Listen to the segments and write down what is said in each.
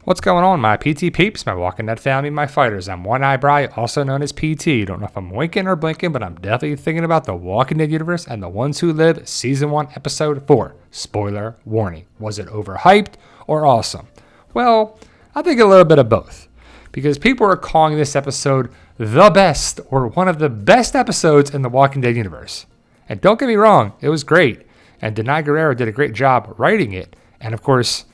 What's going on, my PT peeps, my Walking Dead family, my fighters? I'm One Eye Bri, also known as PT. Don't know if I'm winking or blinking, but I'm definitely thinking about the Walking Dead universe and The Ones Who Live, Season 1, Episode 4. Spoiler warning. Was it overhyped or awesome? Well, I think a little bit of both. Because people are calling this episode the best, or one of the best episodes in the Walking Dead universe. And don't get me wrong, it was great. And Denai Guerrero did a great job writing it. And of course,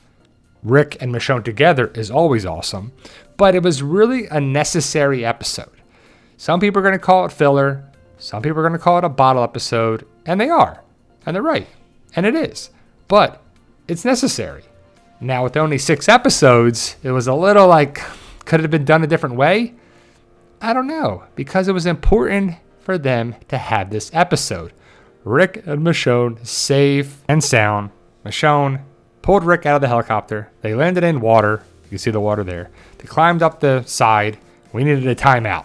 Rick and Michonne together is always awesome, but it was really a necessary episode. Some people are going to call it filler. Some people are going to call it a bottle episode, and they are, and they're right, and it is, but it's necessary. Now, with only 6 episodes, it was a little like, could it have been done a different way? I don't know, because it was important for them to have this episode. Rick and Michonne safe and sound. Michonne pulled Rick out of the helicopter. They landed in water. You can see the water there. They climbed up the side. We needed a timeout.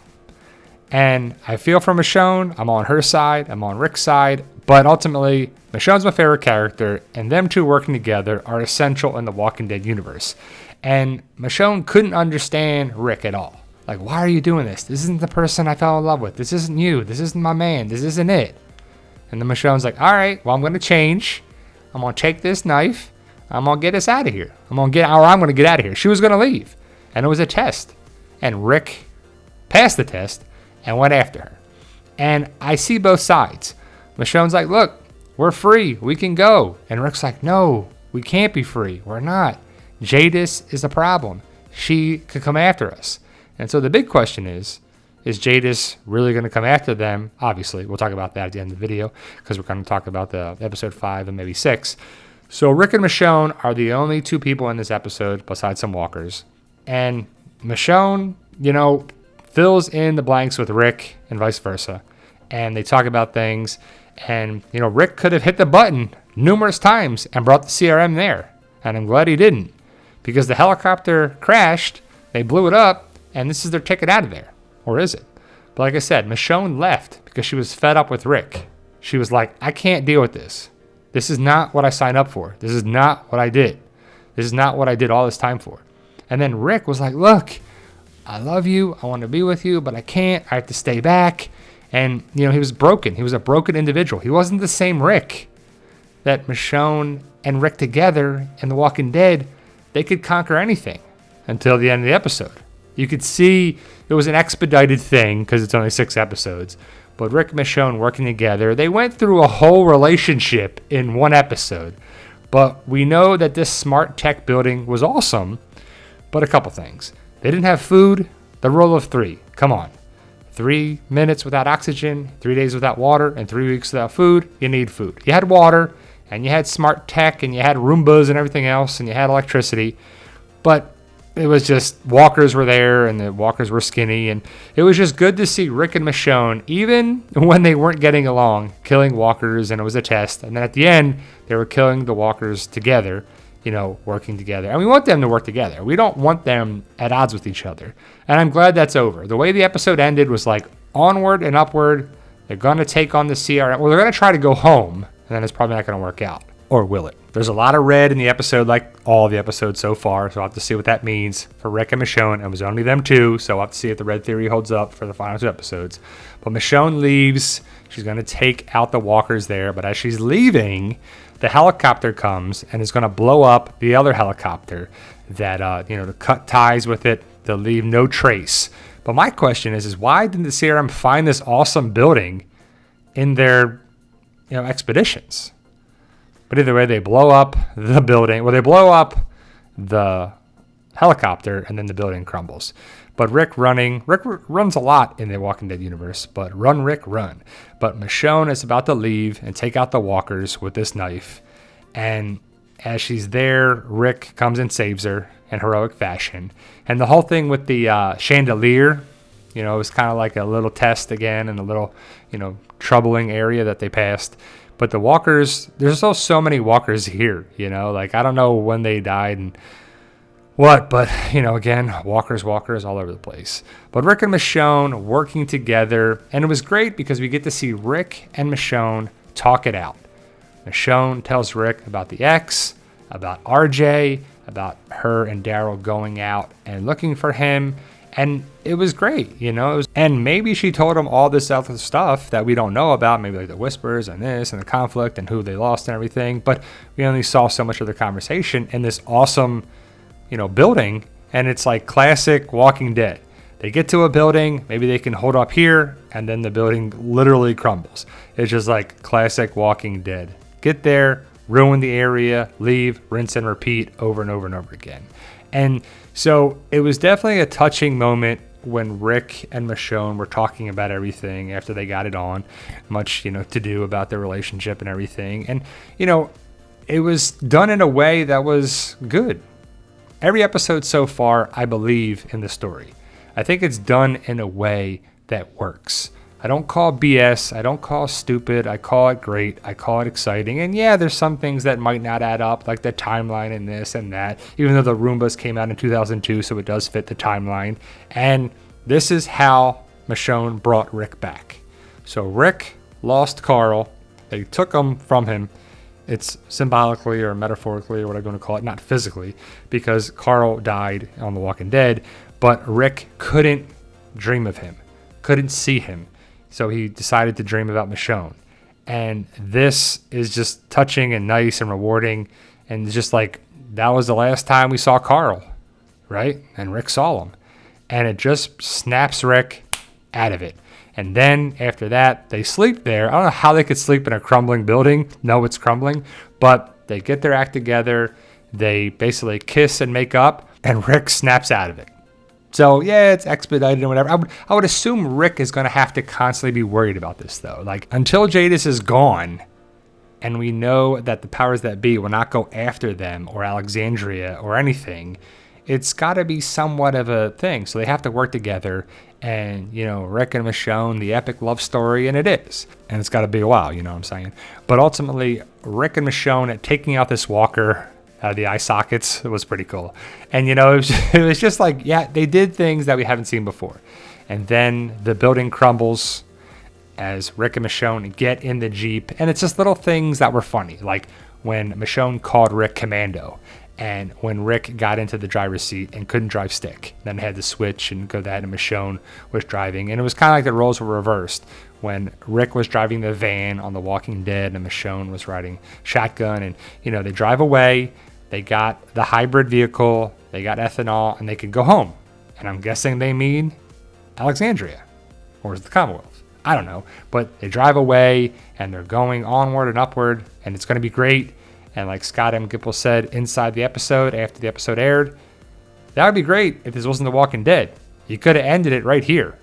And I feel for Michonne. I'm on her side. I'm on Rick's side. But ultimately, Michonne's my favorite character, and them two working together are essential in the Walking Dead universe. And Michonne couldn't understand Rick at all. Like, why are you doing this? This isn't the person I fell in love with. This isn't you. This isn't my man. This isn't it. And then Michonne's like, all right, well, I'm going to change. I'm going to take this knife. I'm going to get us out of here. I'm going to get out of here. She was going to leave. And it was a test. And Rick passed the test and went after her. And I see both sides. Michonne's like, look, we're free. We can go. And Rick's like, no, we can't be free. We're not. Jadis is the problem. She could come after us. And so the big question is Jadis really going to come after them? Obviously, we'll talk about that at the end of the video because we're going to talk about the episode 5 and maybe 6. So Rick and Michonne are the only 2 people in this episode besides some walkers. And Michonne, fills in the blanks with Rick and vice versa. And they talk about things. And, Rick could have hit the button numerous times and brought the CRM there. And I'm glad he didn't. Because the helicopter crashed, they blew it up, and this is their ticket out of there. Or is it? But like I said, Michonne left because she was fed up with Rick. She was like, I can't deal with this. This is not what I signed up for. This is not what I did. This is not what I did all this time for. And then Rick was like, look, I love you. I want to be with you, but I can't. I have to stay back. And, he was broken. He was a broken individual. He wasn't the same Rick that Michonne and Rick together in The Walking Dead, they could conquer anything until the end of the episode. You could see it was an expedited thing because it's only 6 episodes. But Rick and Michonne working together, they went through a whole relationship in 1 episode. But we know that this smart tech building was awesome, but a couple things. They didn't have food, the rule of 3. Come on. 3 minutes without oxygen, 3 days without water, and 3 weeks without food, you need food. You had water, and you had smart tech, and you had Roombas and everything else, and you had electricity. But it was just walkers were there and the walkers were skinny. And it was just good to see Rick and Michonne, even when they weren't getting along, killing walkers. And it was a test. And then at the end, they were killing the walkers together, working together. And we want them to work together. We don't want them at odds with each other. And I'm glad that's over. The way the episode ended was like onward and upward. They're going to take on the CRM. Well, they're going to try to go home. And then it's probably not going to work out. Or will it? There's a lot of red in the episode, like all the episodes so far, so I'll have to see what that means for Rick and Michonne. It was only them 2, so I'll have to see if the red theory holds up for the final 2 episodes. But Michonne leaves. She's going to take out the walkers there, but as she's leaving, the helicopter comes and is going to blow up the other helicopter that, to cut ties with it, to leave no trace. But my question is why didn't the CRM find this awesome building in their, expeditions? But either way, they blow up the building. Well, they blow up the helicopter, and then the building crumbles. But Rick runs a lot in the Walking Dead universe, but run, Rick, run. But Michonne is about to leave and take out the walkers with this knife. And as she's there, Rick comes and saves her in heroic fashion. And the whole thing with the chandelier, it was kind of like a little test again and a little, troubling area that they passed. But the walkers, there's also so many walkers here, I don't know when they died and what, but, again, walkers all over the place. But Rick and Michonne working together, and it was great because we get to see Rick and Michonne talk it out. Michonne tells Rick about the ex, about RJ, about her and Daryl going out and looking for him. And it was great, you know, and maybe she told him all this other stuff that we don't know about, maybe like the whispers and this and the conflict and who they lost and everything. But we only saw so much of the conversation in this awesome, you know, building. And it's like classic Walking Dead. They get to a building, maybe they can hold up here, and then the building literally crumbles. It's just like classic Walking Dead. Get there, ruin the area, leave, rinse and repeat over and over and over again. And so it was definitely a touching moment when Rick and Michonne were talking about everything after they got it on, much, you know, to do about their relationship and everything. And, you know, it was done in a way that was good. Every episode so far, I believe in the story. I think it's done in a way that works. I don't call BS. I don't call stupid. I call it great. I call it exciting. And yeah, there's some things that might not add up, like the timeline and this and that, even though the Roombas came out in 2002, so it does fit the timeline. And this is how Michonne brought Rick back. So Rick lost Carl. They took him from him. It's symbolically or metaphorically or what I'm going to call it, not physically, because Carl died on The Walking Dead, but Rick couldn't dream of him, couldn't see him. So he decided to dream about Michonne. And this is just touching and nice and rewarding. And just like, that was the last time we saw Carl, right? And Rick saw him. And it just snaps Rick out of it. And then after that, they sleep there. I don't know how they could sleep in a crumbling building. No, it's crumbling. But they get their act together. They basically kiss and make up. And Rick snaps out of it. So, yeah, it's expedited and whatever. I would assume Rick is going to have to constantly be worried about this, though. Like, until Jadis is gone, and we know that the powers that be will not go after them or Alexandria or anything, it's got to be somewhat of a thing. So they have to work together. And, you know, Rick and Michonne, the epic love story, and it is. And it's got to be a while, you know what I'm saying? But ultimately, Rick and Michonne taking out this walker out of the eye sockets, it was pretty cool. And, you know, it was just like, yeah, they did things that we haven't seen before. And then the building crumbles as Rick and Michonne get in the Jeep. And it's just little things that were funny, like when Michonne called Rick Commando, and when Rick got into the driver's seat and couldn't drive stick. Then had to switch and go that, and Michonne was driving. And it was kind of like the roles were reversed when Rick was driving the van on The Walking Dead and Michonne was riding shotgun. And, you know, they drive away. They got the hybrid vehicle. They got ethanol, and they could go home. And I'm guessing they mean Alexandria, or is it the Commonwealth? I don't know. But they drive away, and they're going onward and upward, and it's going to be great. And like Scott M. Gipple said inside the episode, after the episode aired, that would be great if this wasn't The Walking Dead. You could have ended it right here.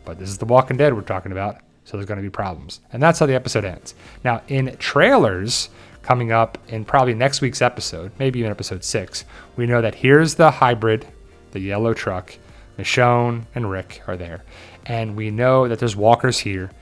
But this is The Walking Dead we're talking about, so there's going to be problems. And that's how the episode ends. Now, in trailers coming up in probably next week's episode, maybe even episode 6, we know that here's the hybrid, the yellow truck. Michonne and Rick are there. And we know that there's walkers here.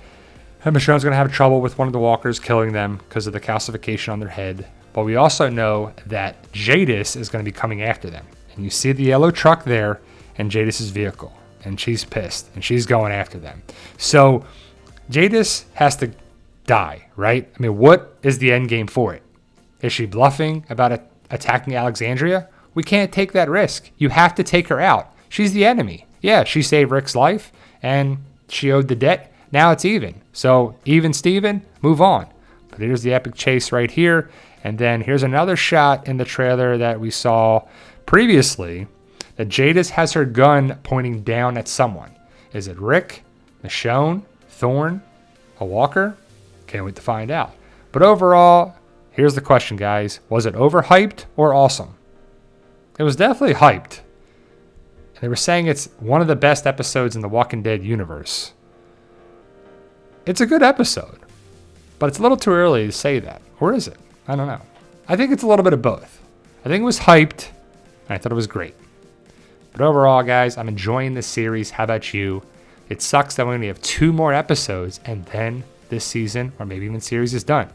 And Michonne's going to have trouble with one of the walkers killing them because of the calcification on their head. But we also know that Jadis is going to be coming after them. And you see the yellow truck there and Jadis's vehicle. And she's pissed. And she's going after them. So Jadis has to die, right? I mean, what is the end game for it? Is she bluffing about attacking Alexandria? We can't take that risk. You have to take her out. She's the enemy. Yeah, she saved Rick's life. And she owed the debt. Now it's even. So even Steven, move on. But here's the epic chase right here. And then here's another shot in the trailer that we saw previously that Jadis has her gun pointing down at someone. Is it Rick, Michonne, Thorne, a walker? Can't wait to find out. But overall, here's the question, guys. Was it overhyped or awesome? It was definitely hyped. And they were saying it's one of the best episodes in the Walking Dead universe. It's a good episode, but it's a little too early to say that. Or is it? I don't know. I think it's a little bit of both. I think it was hyped, and I thought it was great. But overall, guys, I'm enjoying this series. How about you? It sucks that we only have 2 more episodes, and then this season, or maybe even series, is done.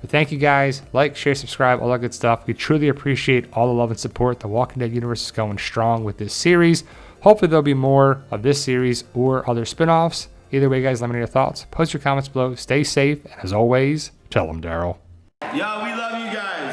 But thank you, guys. Like, share, subscribe, all that good stuff. We truly appreciate all the love and support. The Walking Dead universe is going strong with this series. Hopefully, there'll be more of this series or other spinoffs. Either way, guys, let me know your thoughts. Post your comments below. Stay safe, and as always, tell them, Daryl. Yo, we love you guys.